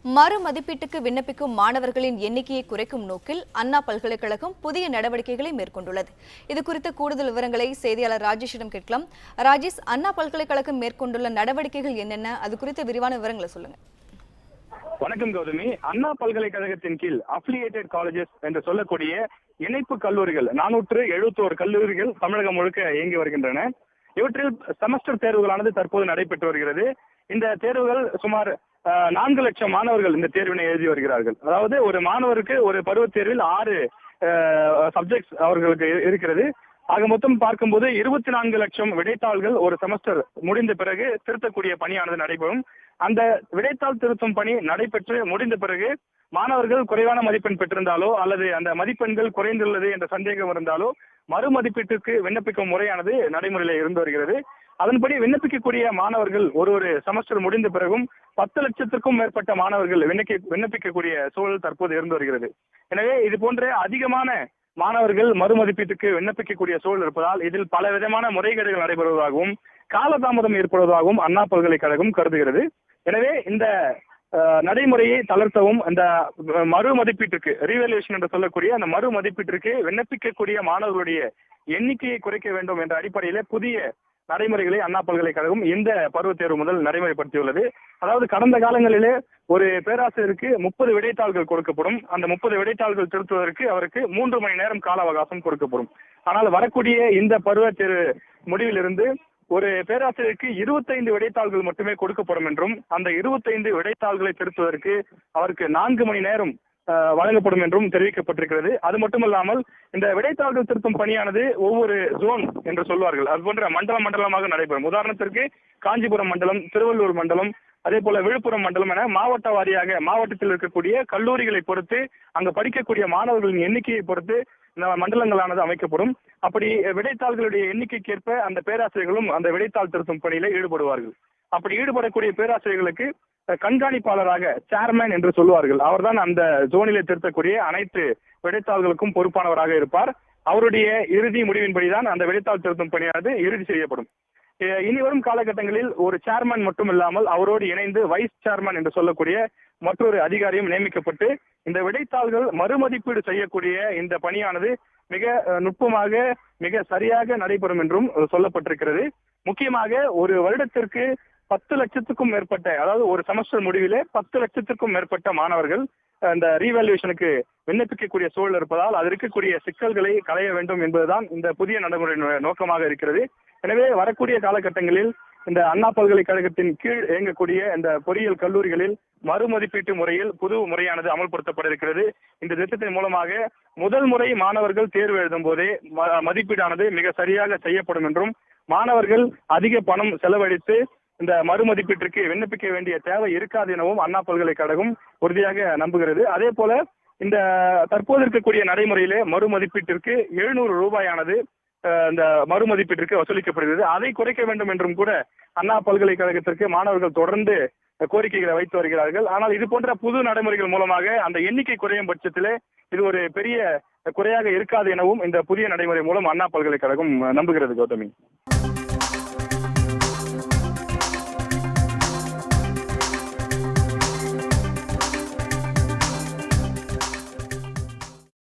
மறு மதிப்பீட்டுக்கு விண்ணப்பிக்கும் மாணவர்களின் எண்ணிக்கையை குறைக்கும் நோக்கில் அண்ணா பல்கலைக்கழகம் புதிய நடவடிக்கைகளை மேற்கொண்டுள்ளது. இதுகுறித்த கூடுதல் விவரங்களை செய்தியாளர் ராஜேஷிடம் கேட்கலாம். ராஜேஷ், அண்ணா பல்கலைக்கழகம் மேற்கொண்டுள்ள நடவடிக்கைகள் என்னென்ன? அது குறித்த விரிவான விவரங்களை சொல்லுங்க. வணக்கம் கௌதமி. அண்ணா பல்கலைக்கழகத்தின் கீழ் அஃபிலியேட்டட் காலேஜஸ் என்று சொல்லக்கூடிய இணைப்பு கல்லூரிகள் 471 கல்லூரிகள் தமிழகம் முழுக்க இயங்கி வருகின்றன. இவற்றில் செமஸ்டர் தேர்வுகளானது தற்போது நடைபெற்று வருகிறது. இந்த தேர்வுகள் சுமார் 4 லட்சம் மாணவர்கள் இந்த தேர்வினை எழுதி வருகிறார்கள். அதாவது ஒரு மாணவருக்கு ஒரு பருவத் தேர்வில் 6 சப்ஜெக்ட்ஸ் அவர்களுக்கு இருக்கிறது. ஆக மொத்தம் பார்க்கும்போது 24 லட்சம் விடைத்தாள்கள் ஒரு செமஸ்டர் முடிந்த பிறகு திருத்தக்கூடிய பணியானது நடைபெறும். அந்த விடைத்தாள் திருத்தும் பணி நடைபெற்று முடிந்த பிறகு மாணவர்கள் குறைவான மதிப்பெண் பெற்றிருந்தாலோ அல்லது அந்த மதிப்பெண்கள் குறைந்துள்ளது என்ற சந்தேகம் இருந்தாலோ மறு மதிப்பீட்டுக்கு விண்ணப்பிக்கும் முறையானது நடைமுறையில் இருந்து வருகிறது. அதன்படி விண்ணப்பிக்கக்கூடிய மாணவர்கள் ஒரு செமஸ்டர் முடிந்த பிறகும் 10 லட்சத்திற்கும் மேற்பட்ட மாணவர்கள் விண்ணப்பிக்கக்கூடிய சூழல் தற்போது இருந்து வருகிறது. எனவே இது போன்ற அதிகமான மாணவர்கள் மறு மதிப்பீட்டுக்கு விண்ணப்பிக்கக்கூடிய சூழல் இருப்பதால் இதில் பல விதமான முறைகேடுகள் நடைபெறுவதாகவும் காலதாமதம் ஏற்படுவதாகவும் அண்ணா பல்கலைக்கழகம் கருதுகிறது. எனவே இந்த நடைமுறையை தளர்த்தவும் இந்த மறு மதிப்பீட்டுக்கு ரீவேல்யூஷன் என்று சொல்லக்கூடிய அந்த மறு மதிப்பீட்டிற்கு விண்ணப்பிக்கக்கூடிய மாணவர்களுடைய எண்ணிக்கையை குறைக்க வேண்டும் என்ற அடிப்படையிலே புதிய நடைமுறைகளை அண்ணா பல்கலைக்கழகம் இந்த பருவத் தேர்வு முதல் நடைமுறைப்படுத்தியுள்ளது. அதாவது கடந்த காலங்களிலே ஒரு பேராசிரியருக்கு 30 விடைத்தாள்கள் கொடுக்கப்படும். அந்த 30 விடைத்தாள்கள் திருத்துவதற்கு அவருக்கு 3 மணி நேரம் கால அவகாசம் கொடுக்கப்படும். ஆனால் வரக்கூடிய இந்த பருவத் தேர்வு முடிவிலிருந்து ஒரு பேராசிரியருக்கு 25 விடைத்தாள்கள் மட்டுமே கொடுக்கப்படும் என்றும் அந்த 25 விடைத்தாள்களை திருத்துவதற்கு அவருக்கு 4 மணி நேரம் வழங்கப்படும் என்றும் தெரிவிக்கப்பட்டிருக்கிறது. அது மட்டுமல்லாமல் இந்த விடைத்தாள்கள் திருத்தும் பணியானது ஒவ்வொரு ஜோன் என்று சொல்வார்கள், அது போன்ற மண்டலமாக நடைபெறும். உதாரணத்திற்கு காஞ்சிபுரம் மண்டலம், திருவள்ளூர் மண்டலம், அதே போல விழுப்புரம் மண்டலம் என மாவட்ட வாரியாக மாவட்டத்தில் இருக்கக்கூடிய கல்லூரிகளை பொறுத்து அங்கு படிக்கக்கூடிய மாணவர்களின் எண்ணிக்கையை பொறுத்து இந்த மண்டலங்களானது அமைக்கப்படும். அப்படி விடைத்தாள்களுடைய எண்ணிக்கைக்கேற்ப அந்த பேராசிரியர்களும் அந்த விடைத்தாள் திருத்தும் பணியில ஈடுபடுவார்கள். அப்படி ஈடுபடக்கூடிய பேராசிரியர்களுக்கு கண்காணிப்பாளராக சேர்மேன் என்று சொல்லுவார்கள். அவர்தான் அந்த ஜோனிலே திருத்தக்கூடிய அனைத்து விடைத்தாள்களுக்கும் பொறுப்பானவராக இருப்பார். அவருடைய இறுதி முடிவின்படிதான் அந்த விடைத்தாள் திருத்தும் பணியானது இறுதி செய்யப்படும். இனி வரும் காலகட்டங்களில் ஒரு சேர்மன் மட்டும் இல்லாமல் அவரோடு இணைந்து வைஸ் சேர்மன் என்று சொல்லக்கூடிய மற்றொரு அதிகாரியும் நியமிக்கப்பட்டு இந்த விடைத்தாள்கள் மறுமதிப்பீடு செய்யக்கூடிய இந்த பணியானது மிக நுட்பமாக மிக சரியாக நடைபெறும் என்றும் சொல்லப்பட்டிருக்கிறது. முக்கியமாக ஒரு வருடத்திற்கு 10 லட்சத்துக்கும் மேற்பட்ட, அதாவது ஒரு செமஸ்டர் முடிவிலே 10 லட்சத்திற்கும் மேற்பட்ட மாணவர்கள் இந்த ரீவேல்யூஷனுக்கு விண்ணப்பிக்கக்கூடிய சூழல் இருப்பதால் அது இருக்கக்கூடிய சிக்கல்களை களைய வேண்டும் என்பதுதான் இந்த புதிய நடைமுறை நோக்கமாக இருக்கிறது. எனவே வரக்கூடிய காலகட்டங்களில் இந்த அண்ணா பல்கலைக்கழகத்தின் கீழ் இயங்கக்கூடிய இந்த பொறியியல் கல்லூரிகளில் மறுமதிப்பீட்டு முறையில் புது முறையானது அமல்படுத்தப்பட இருக்கிறது. இந்த திட்டத்தின் மூலமாக முதல் முறை மாணவர்கள் தேர்வு எழுதும் போதே மதிப்பீடானது மிக சரியாக செய்யப்படும் என்றும் மாணவர்கள் அதிக பணம் செலவழித்து இந்த மறு மதிப்பீட்டிற்கு விண்ணப்பிக்க வேண்டிய தேவை இருக்காது எனவும் அண்ணா பல்கலைக்கழகம் உறுதியாக நம்புகிறது. அதே போல இந்த தற்போது இருக்கக்கூடிய நடைமுறையிலே மறு மதிப்பீட்டிற்கு 700 ரூபாயானது இந்த மறு மதிப்பீட்டிற்கு வசூலிக்கப்படுகிறது. அதை குறைக்க வேண்டும் என்றும் கூட அண்ணா பல்கலைக்கழகத்திற்கு மாணவர்கள் தொடர்ந்து கோரிக்கைகளை வைத்து வருகிறார்கள். ஆனால் இது போன்ற புது நடைமுறைகள் மூலமாக அந்த எண்ணிக்கை குறையும் பட்சத்திலே இது ஒரு பெரிய குறையாக இருக்காது எனவும் இந்த புதிய நடைமுறை மூலம் அண்ணா பல்கலைக்கழகம் நம்புகிறது. கௌதமி.